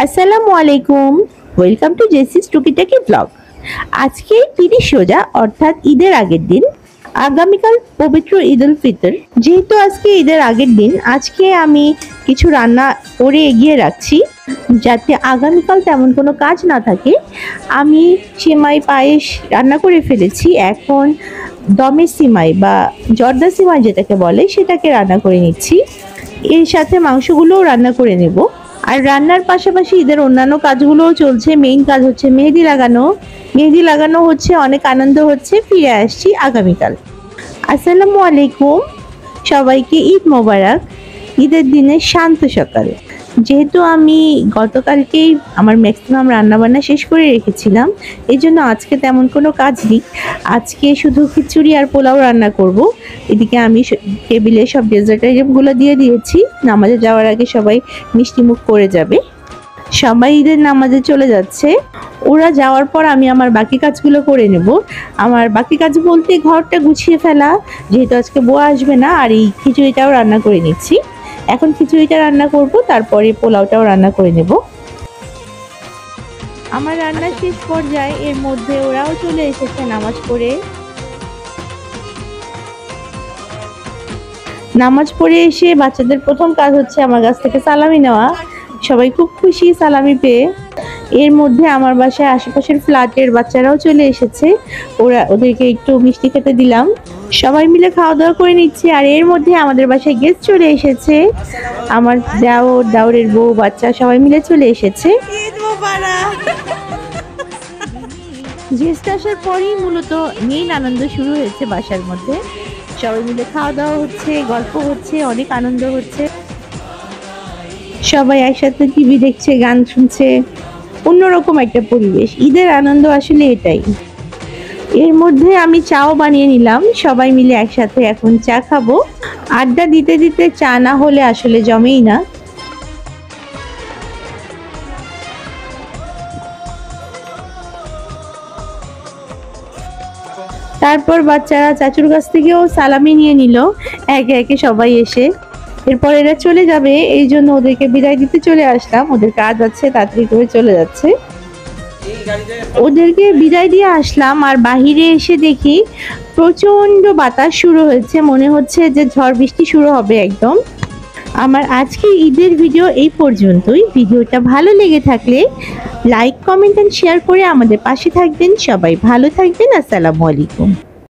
আসসালামু আলাইকুম, welcome to জেসিস টুকিটাকি ব্লগ। আজকে 30 রোজা অর্থাৎ ঈদের আগের দিন। আগামীকাল পবিত্র ঈদ উল ফিতর। যেহেতু আজকে ঈদের আগের দিন, আজকে আমি কিছু রান্না করে এগিয়ে রাখছি যাতে আগামীকাল তেমন কোনো কাজ না থাকে। আমি সেমাই পায়েস রান্না করে ফেলেছি। এখন দমের সিমাই বা জর্দা সিমাই যেটাকে বলে সেটাকে রান্না করে নিচ্ছি। এর সাথে মাংসগুলোও রান্না করে নেব। আর রান্নার পাশাপাশি ঈদের অন্যান্য কাজগুলোও চলছে। মেইন কাজ হচ্ছে মেহেদি লাগানো। মেহেদি লাগানো হচ্ছে, অনেক আনন্দ হচ্ছে। ফিরে আসছি আগামীকাল। আসসালামু আলাইকুম, সবাইকে ঈদ মোবারক। ঈদের দিনে শান্ত সকাল। যেহেতু আমি গতকালকেই আমার ম্যাক্সিমাম রান্নাবান্না শেষ করে রেখেছিলাম, এই জন্য আজকে তেমন কোনো কাজ নেই। আজকে শুধু খিচুড়ি আর পোলাও রান্না করব। এদিকে আমি টেবিলে সব ডেজার্ট আইটেমগুলো দিয়ে দিয়েছি। নামাজে যাওয়ার আগে সবাই মিষ্টি মুখ করে যাবে। সবাই ঈদের নামাজে চলে যাচ্ছে। ওরা যাওয়ার পর আমি আমার বাকি কাজগুলো করে নেব। আমার বাকি কাজ বলতে ঘরটা গুছিয়ে ফেলা, যেহেতু আজকে বুয়া আসবে না। আর এই খিচুড়িটাও রান্না করে নিচ্ছি। এখন খিচুড়িটা রান্না করব, তারপরে পোলাওটাও রান্না করে নেব। আমার রান্না শেষ পর্যায়ে, এর মধ্যে ওরাও চলে এসেছে নামাজ পড়ে। নামাজ পড়ে এসে বাচ্চাদের প্রথম কাজ হচ্ছে আমার কাছ থেকে সালামি নেওয়া। সবাই খুব খুশি সালামি পেয়ে। এর মধ্যে আমার বাসায় আশেপাশের ফ্ল্যাটের বাচ্চারাও চলে এসেছে। ওদেরকে একটু মিষ্টি খেতে দিলাম। সবাই মিলে খাওয়া দাওয়া করে নিচ্ছি। আর এর মধ্যে আমাদের বাসায় গেস্ট চলে এসেছে। আমার দাওরের বউ, বাচ্চা সবাই মিলে চলে এসেছে। গেস্ট আসার পরই মূলত মেইন আনন্দ শুরু হয়েছে বাসার মধ্যে। সবাই মিলে খাওয়া দাওয়া হচ্ছে, গল্প হচ্ছে, অনেক আনন্দ হচ্ছে। সবাই একসাথে টিভি দেখছে, গান শুনছে। অন্যরকম একটা পরিবেশ। ঈদের আনন্দ আসলে এটাই। এর মধ্যে আমি চাও বানিয়ে নিলাম। সবাই মিলে একসাথে এখন চা খাবো। আড্ডা দিতে দিতে চা না হলে আসলে জমেই না। তারপর বাচ্চারা চাচুর কাছ থেকেও সালামি নিয়ে নিল একে একে সবাই এসে। এরপর এরা চলে যাবে, এই জন্য ওদেরকে বিদায় দিতে চলে আসলাম। ওদের কাজ আছে, তাড়াতাড়ি করে চলে যাচ্ছে। ওদেরকে বিদায় দিয়ে আসলাম। আর বাহিরে এসে দেখি প্রচন্ড বাতাস শুরু হয়েছে। মনে হচ্ছে যে ঝড় বৃষ্টি শুরু হবে একদম। আমার আজকের ঈদের ভিডিও এই পর্যন্তই। ভিডিওটা ভালো লেগে থাকলে লাইক, কমেন্ট এন্ড শেয়ার করে আমাদের পাশে থাকবেন। সবাই ভালো থাকবেন। আসসালামু আলাইকুম।